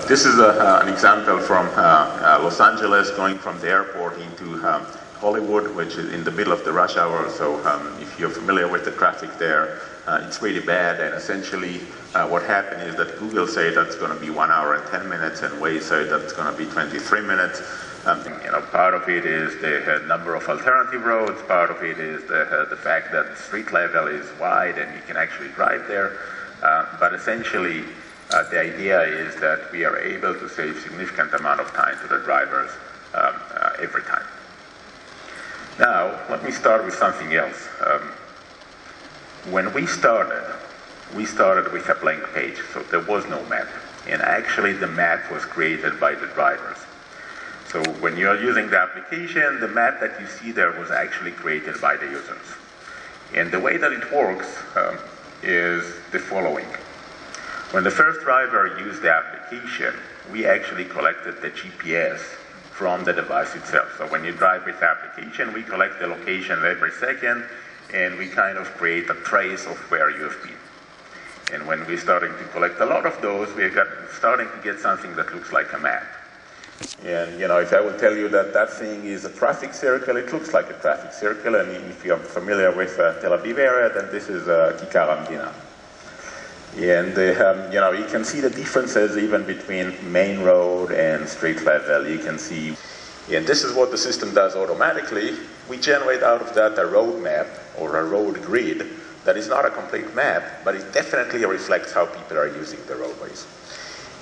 This is an example from Los Angeles going from the airport into Hollywood, which is in the middle of the rush hour. So if you're familiar with the traffic there, it's really bad. And essentially what happened is that Google say that's going to be 1 hour and 10 minutes, and Waze say that it's going to be 23 minutes. Part of it is the number of alternative roads. Part of it is the fact that street level is wide and you can actually drive there. But essentially, the idea is that we are able to save significant amount of time to the drivers every time. Now, let me start with something else. When we started with a blank page, so there was no map. And actually, the map was created by the drivers. So when you're using the application, the map that you see there was actually created by the users. And the way that it works is the following. When the first driver used the application, we actually collected the GPS from the device itself. So when you drive with the application, we collect the location every second, and we kind of create a trace of where you've been. And when we're starting to collect a lot of those, we're starting to get something that looks like a map. And if I will tell you that that thing is a traffic circle, it looks like a traffic circle. And if you're familiar with Tel Aviv area, then this is Kikar Hamdina. And you can see the differences even between main road and street level. You can see, and this is what the system does automatically. We generate out of that a road map or a road grid that is not a complete map, but it definitely reflects how people are using the roadways.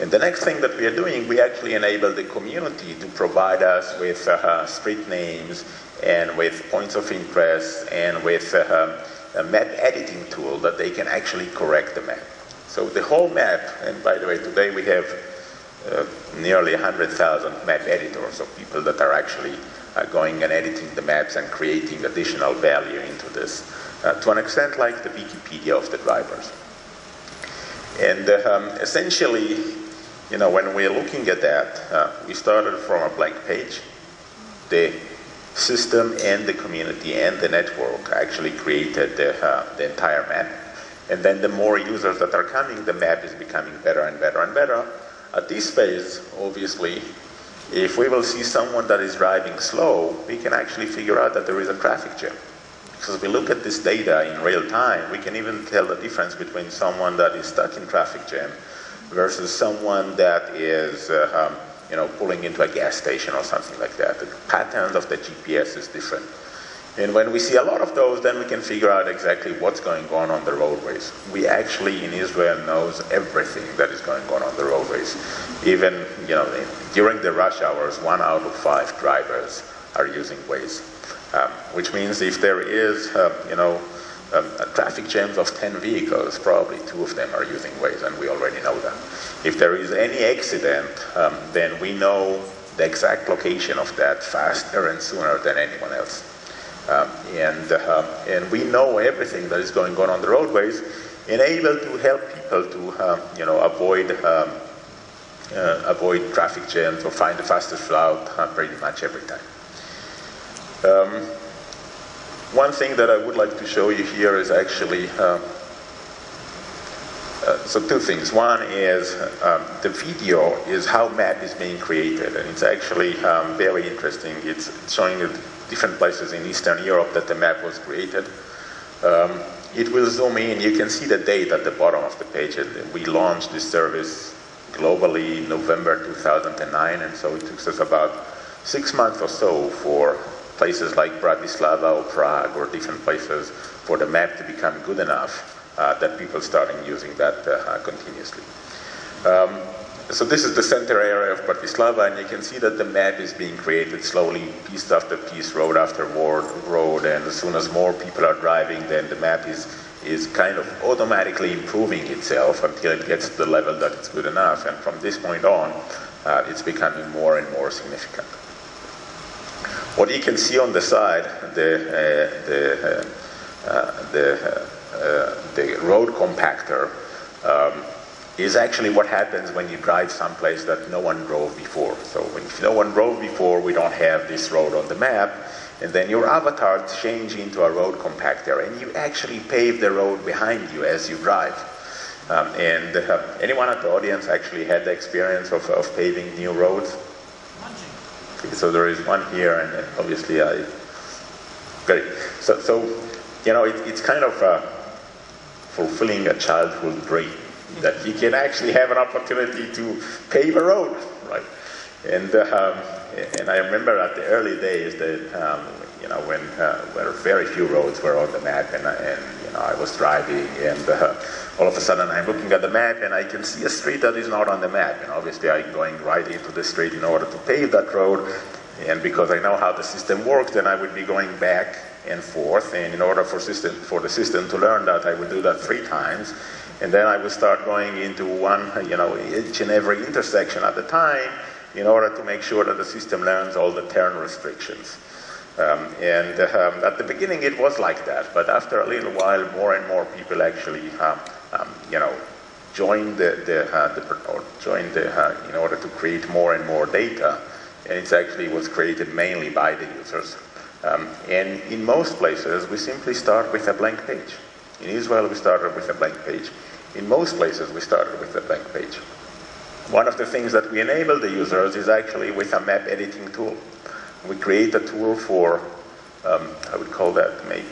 And the next thing that we are doing, we actually enable the community to provide us with street names and with points of interest and with a map editing tool that they can actually correct the map. So the whole map, and by the way, today we have nearly 100,000 map editors, so people that are actually going and editing the maps and creating additional value into this, to an extent like the Wikipedia of the drivers. And essentially, when we're looking at that, we started from a blank page. The system and the community and the network actually created the entire map. And then the more users that are coming, the map is becoming better and better and better. At this phase, obviously, if we will see someone that is driving slow, we can actually figure out that there is a traffic jam. Because we look at this data in real time, we can even tell the difference between someone that is stuck in traffic jam versus someone that is pulling into a gas station or something like that. The pattern of the GPS is different. And when we see a lot of those, then we can figure out exactly what's going on the roadways. We actually in Israel knows everything that is going on the roadways. Even during the rush hours, 1 out of 5 drivers are using Waze, which means if there is traffic jams of 10 vehicles, probably 2 of them are using Waze, and we already know that. If there is any accident, then we know the exact location of that faster and sooner than anyone else. And we know everything that is going on the roadways, and able to help people to avoid traffic jams or find the fastest route pretty much every time. One thing that I would like to show you here is actually so 2 things. One is the video is how map is being created, and it's actually very interesting. It's showing different places in Eastern Europe that the map was created. It will zoom in. You can see the date at the bottom of the page. We launched this service globally in November 2009, and so it took us about 6 months or so for places like Bratislava or Prague or different places for the map to become good enough that people starting using that continuously. So this is the center area of Bratislava, and you can see that the map is being created slowly, piece after piece, road after road, and as soon as more people are driving, then the map is kind of automatically improving itself until it gets to the level that it's good enough, and from this point on, it's becoming more and more significant. What you can see on the side, the road compactor, is actually what happens when you drive someplace that no one drove before. So if no one drove before, we don't have this road on the map, and then your avatar changes into a road compactor, and you actually pave the road behind you as you drive. Anyone at the audience actually had the experience of paving new roads? So there is one here, and obviously great. So you know, it's kind of fulfilling a childhood dream that you can actually have an opportunity to pave a road, right? And I remember at the early days that you know, when very few roads were on the map, and you know, I was driving, and all of a sudden I'm looking at the map and I can see a street that is not on the map, and obviously I'm going right into the street in order to pave that road. And because I know how the system works, then I would be going back and forth, and in order for the system to learn that, I would do that 3 times, and then I would start going into one, you know, each and every intersection at a time, in order to make sure that the system learns all the turn restrictions. At the beginning it was like that, but after a little while, more and more people actually, you know, joined in order to create more and more data, and it actually was created mainly by the users. And in most places, we simply start with a blank page. In Israel, we started with a blank page. In most places, we started with a blank page. One of the things that we enable the users is actually with a map editing tool. We create a tool for, I would call that maybe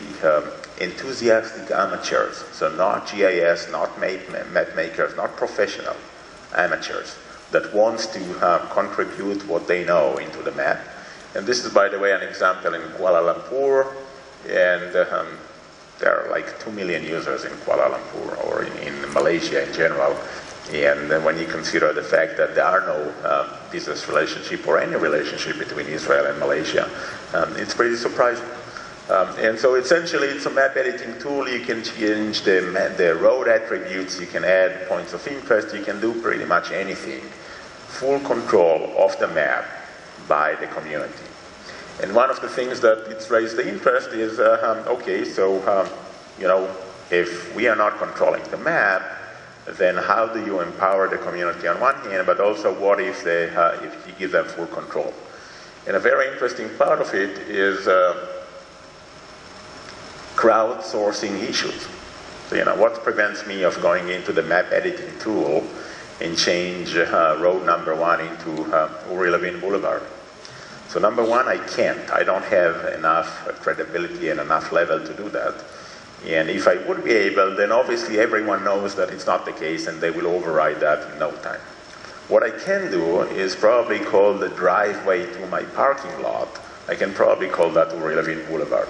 enthusiastic amateurs. So not GIS, not map makers, not professional, amateurs that wants to contribute what they know into the map. And this is, by the way, an example in Kuala Lumpur, and there are like 2 million users in Kuala Lumpur, or in Malaysia in general. And when you consider the fact that there are no business relationship or any relationship between Israel and Malaysia, it's pretty surprising. And so essentially it's a map editing tool. You can change the road attributes, you can add points of interest, you can do pretty much anything. Full control of the map by the community. And one of the things that it's raised the interest is, okay, so, you know, if we are not controlling the map, then how do you empower the community on one hand, but also what if if you give them full control? And a very interesting part of it is crowdsourcing issues. So, you know, what prevents me of going into the map editing tool and change road number 1 into Uri Levine Boulevard? So number 1, I can't. I don't have enough credibility and enough level to do that. And if I would be able, then obviously everyone knows that it's not the case, and they will override that in no time. What I can do is probably call the driveway to my parking lot, I can probably call that Uri Levine Boulevard,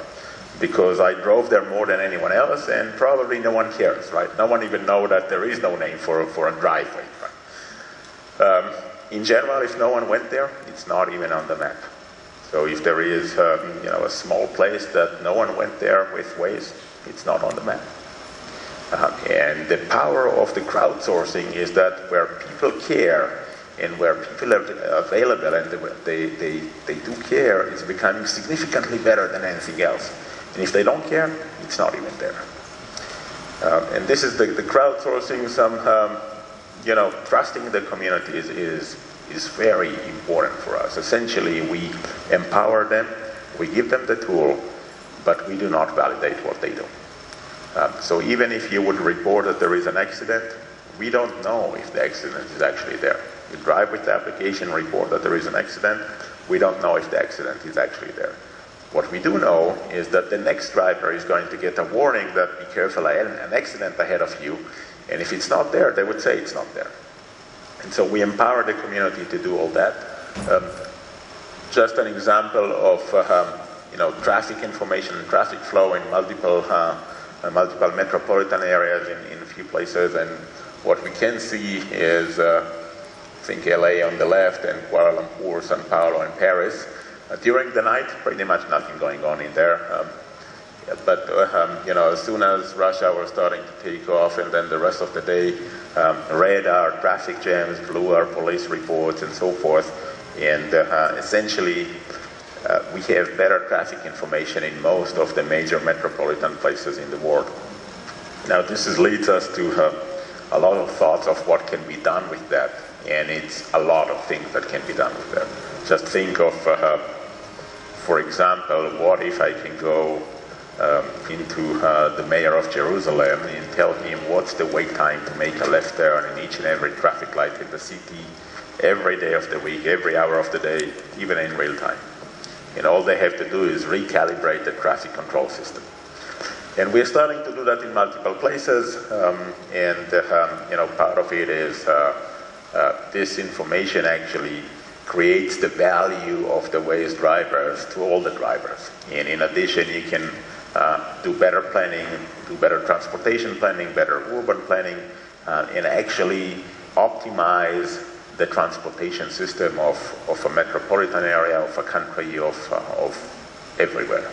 because I drove there more than anyone else, and probably no one cares, right? No one even knows that there is no name for a driveway. Right? In general, if no one went there, it's not even on the map. So if there is you know, a small place that no one went there with Waze, it's not on the map. And the power of the crowdsourcing is that where people care and where people are available and they do care, it's becoming significantly better than anything else. And if they don't care, it's not even there. And this is the crowdsourcing. Some you know, trusting the community is very important for us. Essentially, we empower them, we give them the tool, but we do not validate what they do. So even if you would report that there is an accident, we don't know if the accident is actually there. You drive with the application, report that there is an accident, we don't know if the accident is actually there. What we do know is that the next driver is going to get a warning that be careful, I had an accident ahead of you, and if it's not there, they would say it's not there. And so we empower the community to do all that. Just an example of you know, traffic information and traffic flow in multiple metropolitan areas in a few places, and what we can see is I think LA on the left, and Kuala Lumpur, Sao Paulo, and Paris. During the night, pretty much nothing going on in there. But you know, as soon as rush hour was starting to take off, and then the rest of the day, red are traffic jams, blue are police reports, and so forth. And essentially, we have better traffic information in most of the major metropolitan places in the world. Now, this leads us to a lot of thoughts of what can be done with that, and it's a lot of things that can be done with that. Just think of, for example, what if I can go into the mayor of Jerusalem and tell him what's the wait time to make a left turn in each and every traffic light in the city, every day of the week, every hour of the day, even in real time. And all they have to do is recalibrate the traffic control system. And we're starting to do that in multiple places, part of it is this information actually creates the value of the Waze drivers to all the drivers. And in addition, you can do better planning, do better transportation planning, better urban planning, and actually optimize the transportation system of a metropolitan area, of a country, of everywhere.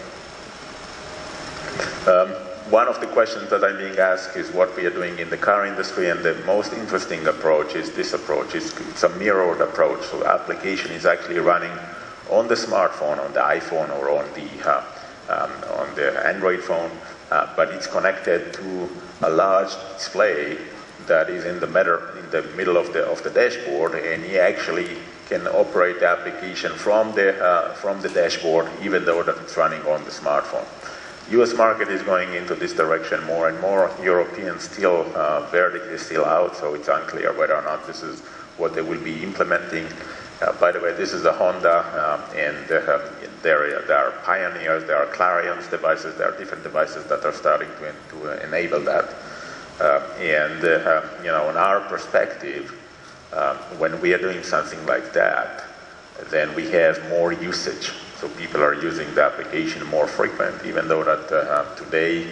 One of the questions that I'm being asked is what we are doing in the car industry, and the most interesting approach is this approach. It's a mirrored approach. So the application is actually running on the smartphone, on the iPhone, or on the Android phone, but it's connected to a large display that is in the middle of the dashboard, and you actually can operate the application from the dashboard, even though that it's running on the smartphone. U.S. market is going into this direction more and more. Europeans still verdict is still out, so it's unclear whether or not this is what they will be implementing. By the way, this is a Honda, and there are Pioneers, there are Clarion's devices, there are different devices that are starting to enable that. In our perspective, when we are doing something like that, then we have more usage. So people are using the application more frequent, even though that today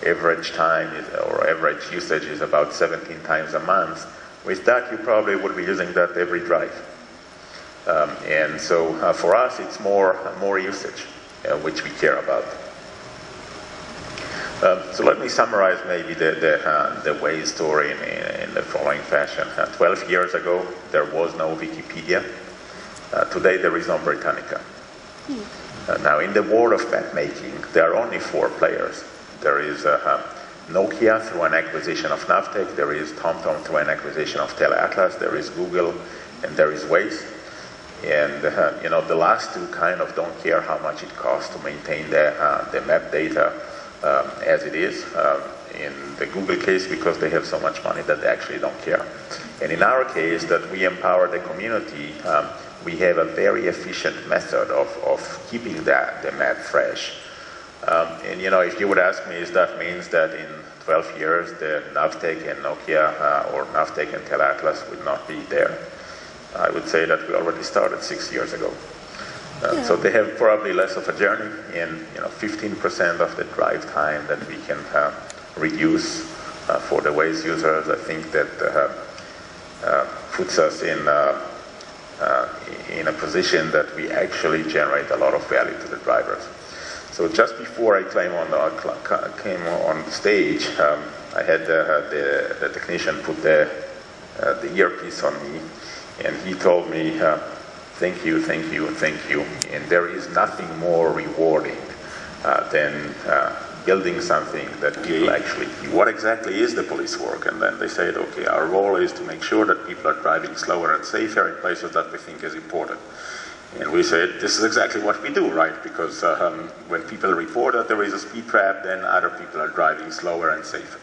average time or average usage is about 17 times a month. With that, you probably would be using that every drive. And so for us, it's more usage, which we care about. So let me summarize maybe the Waze story in the following fashion. 12 years ago, there was no Wikipedia. Today, there is no Britannica. Now, in the world of map making, there are only 4 players. There is Nokia through an acquisition of Navteq, there is TomTom through an acquisition of TeleAtlas, there is Google, and there is Waze. And the last two kind of don't care how much it costs to maintain the map data as it is. In the Google case, because they have so much money that they actually don't care. And in our case, that we empower the community, we have a very efficient method of keeping the map fresh. And if you would ask me, that means that in 12 years, the Navteq and Nokia, or Navteq and TeleAtlas would not be there. I would say that we already started 6 years ago. So they have probably less of a journey, and 15% of the drive time that we can reduce for the Waze users, I think that puts us in a position that we actually generate a lot of value to the drivers. So just before I came on stage, I had the technician put the earpiece on me, and he told me, thank you, thank you, thank you. And there is nothing more rewarding than building something that people actually do. What exactly is the police work? And then they said, okay, our role is to make sure that people are driving slower and safer in places that we think is important. And we said, this is exactly what we do, right? Because when people report that there is a speed trap, then other people are driving slower and safer.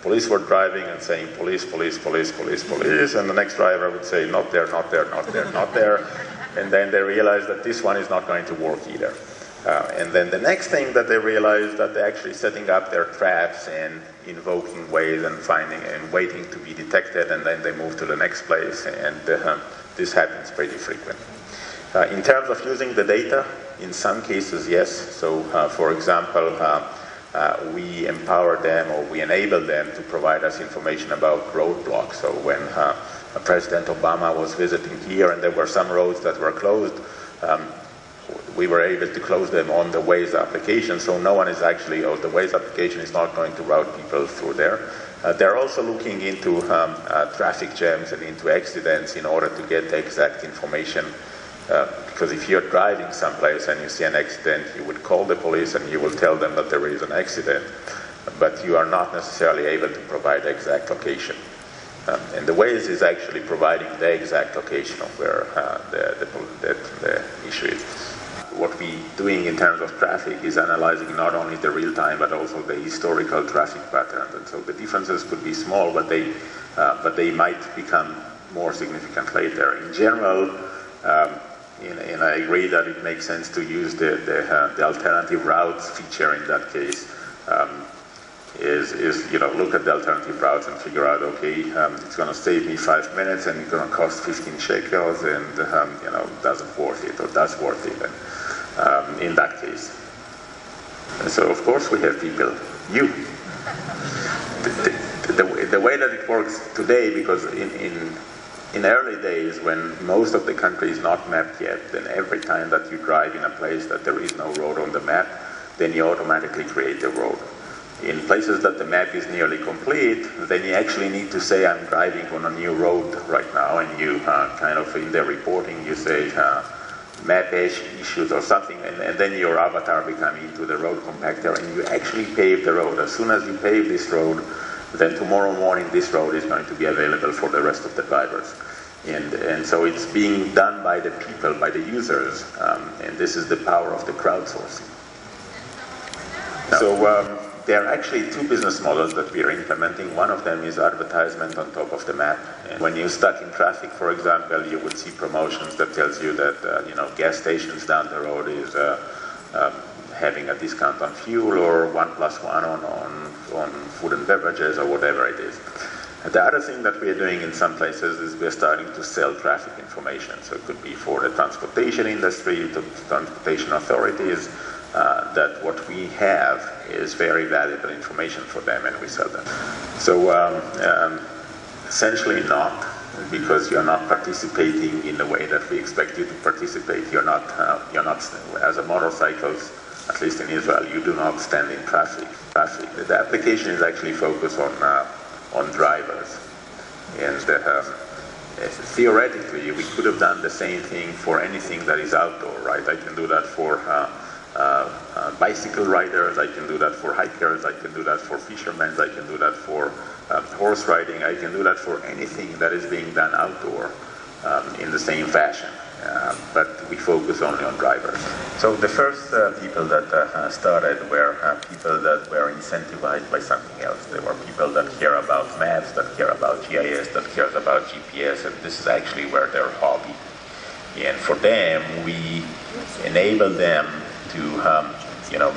Police were driving and saying, police, police, police, police, police, and the next driver would say, not there, not there, not there, not there. And then they realized that this one is not going to work either. And then the next thing that they realized that they're actually setting up their traps and invoking Waze and finding and waiting to be detected, and then they move to the next place, and this happens pretty frequent. In terms of using the data, in some cases, yes. So, for example, we empower them, or we enable them to provide us information about roadblocks. So when President Obama was visiting here and there were some roads that were closed, we were able to close them on the Waze application, so no one is actually, or the Waze application is not going to route people through there. They're also looking into traffic jams and into accidents in order to get the exact information. Because if you're driving someplace and you see an accident, you would call the police and you will tell them that there is an accident, but you are not necessarily able to provide the exact location. And the Waze is actually providing the exact location of where the issue is. what we're doing in terms of traffic is analyzing not only the real time but also the historical traffic patterns. And so the differences could be small, but they might become more significant later. In general, and I agree that it makes sense to use the alternative routes feature in that case. Is look at the alternative routes and figure out, okay, it's going to save me 5 minutes and it's going to cost 15 shekels, and does it worth it, or does worth it in that case. And so of course we have people, you. The way that it works today, because in early days when most of the country is not mapped yet, then every time that you drive in a place that there is no road on the map, then you automatically create a road. In places that the map is nearly complete, then you actually need to say, I'm driving on a new road right now, and you kind of in the reporting you say map issues or something, and then your avatar becomes into the road compactor, and you actually pave the road. As soon as you pave this road, then tomorrow morning this road is going to be available for the rest of the drivers. And so it's being done by the people, by the users, and this is the power of the crowdsourcing. So there are actually two business models that we are implementing. One of them is advertisement on top of the map. And when you're stuck in traffic, for example, you would see promotions that tells you that gas stations down the road is having a discount on fuel, or 1+1 on food and beverages, or whatever it is. The other thing that we are doing in some places is we're starting to sell traffic information. So it could be for the transportation industry, the transportation authorities, that what we have is very valuable information for them, and we sell them. So essentially not, because you're not participating in the way that we expect you to participate. You're not as a motorcyclist, at least in Israel, you do not stand in traffic. The application is actually focused on drivers, and theoretically we could have done the same thing for anything that is outdoor, right? I can do that for bicycle riders, I can do that for hikers, I can do that for fishermen, I can do that for horse riding, I can do that for anything that is being done outdoor in the same fashion. But we focus only on drivers. So the first people that started were people that were incentivized by something else. They were people that care about maps, that care about GIS, that cares about GPS, and this is actually where their hobby. And for them, we enable them to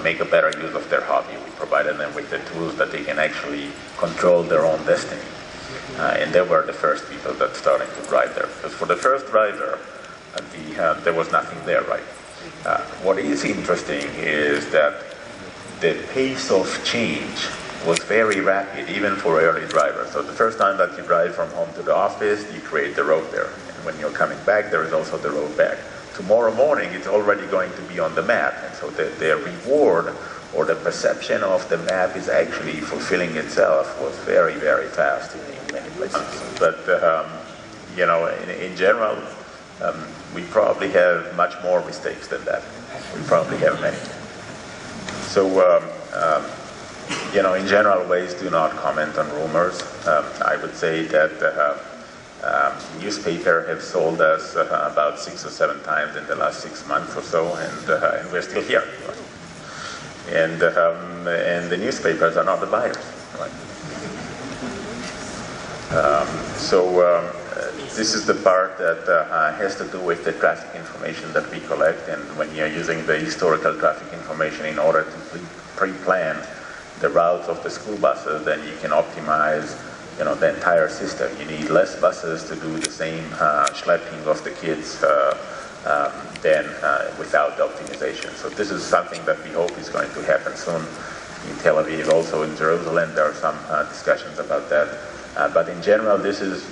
make a better use of their hobby. We provided them with the tools that they can actually control their own destiny. And they were the first people that started to drive there. Because for the first driver, there was nothing there, right? What is interesting is that the pace of change was very rapid, even for early drivers. So the first time that you drive from home to the office, you create the road there. And when you're coming back, there is also the road back. Tomorrow morning, it's already going to be on the map. And so the reward or the perception of the map is actually fulfilling itself was very, very fast in many places. But, in general, we probably have much more mistakes than that. We probably have many. So, in general, Waze do not comment on rumors. I would say that newspaper have sold us about 6 or 7 times in the last 6 months or so, and we're still here. And the newspapers are not the buyers. Right? This is the part that has to do with the traffic information that we collect, and when you're using the historical traffic information in order to pre-plan the routes of the school buses, then you can optimize the entire system. You need less buses to do the same schlepping of the kids than without the optimization. So this is something that we hope is going to happen soon in Tel Aviv. Also in Jerusalem, there are some discussions about that. But in general, this is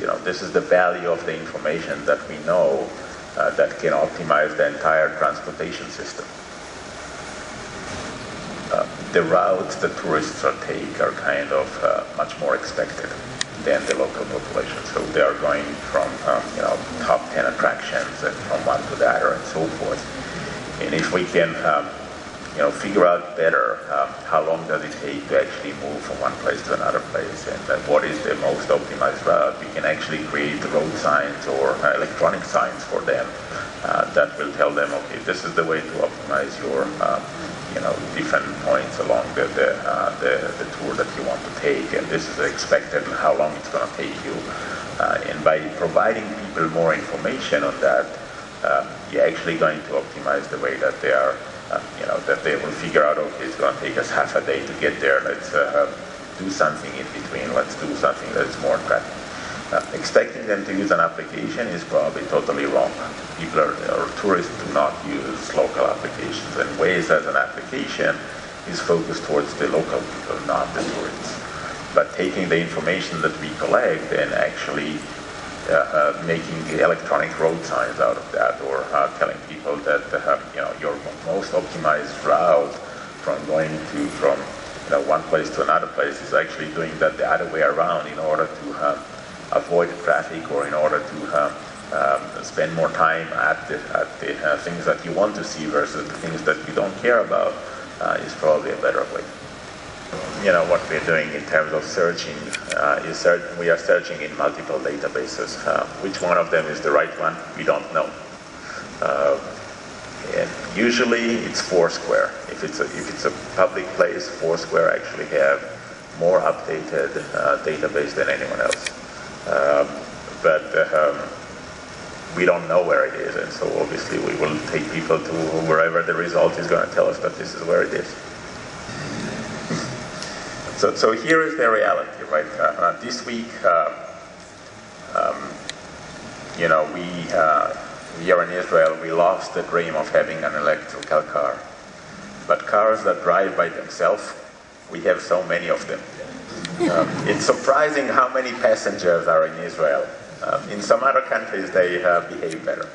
the value of the information that we know that can optimize the entire transportation system. The routes that tourists take are kind of much more expected than the local population. So they are going from top 10 attractions and from one to the other and so forth. And if we can figure out better how long does it take to actually move from one place to another place, and what is the most optimized route. We can actually create road signs or electronic signs for them that will tell them, okay, this is the way to optimize your different points along the tour that you want to take, and this is expected and how long it's going to take you. And by providing people more information on that, you're actually going to optimize the way that they are, that they will figure out, okay, it's going to take us half a day to get there. Let's do something in between. Let's do something that's more attractive. Expecting them to use an application is probably totally wrong. People or tourists do not use local applications, and Waze as an application is focused towards the local people, not the tourists. But taking the information that we collect and actually making the electronic road signs out of that, or telling people that your most optimized route from going from one place to another place is actually doing that the other way around in order to avoid traffic, or in order to spend more time at the things that you want to see versus the things that you don't care about is probably a better way. What we're doing in terms of searching is we are searching in multiple databases. Which one of them is the right one, we don't know. And usually it's Foursquare. If it's a public place, Foursquare actually have more updated database than anyone else. But we don't know where it is, and so obviously we will take people to wherever the result is going to tell us that this is where it is. So here is the reality, right? This week, we are in Israel. We lost the dream of having an electrical car. But cars that drive by themselves, we have so many of them. It's surprising how many passengers are in Israel. In some other countries, they behave better.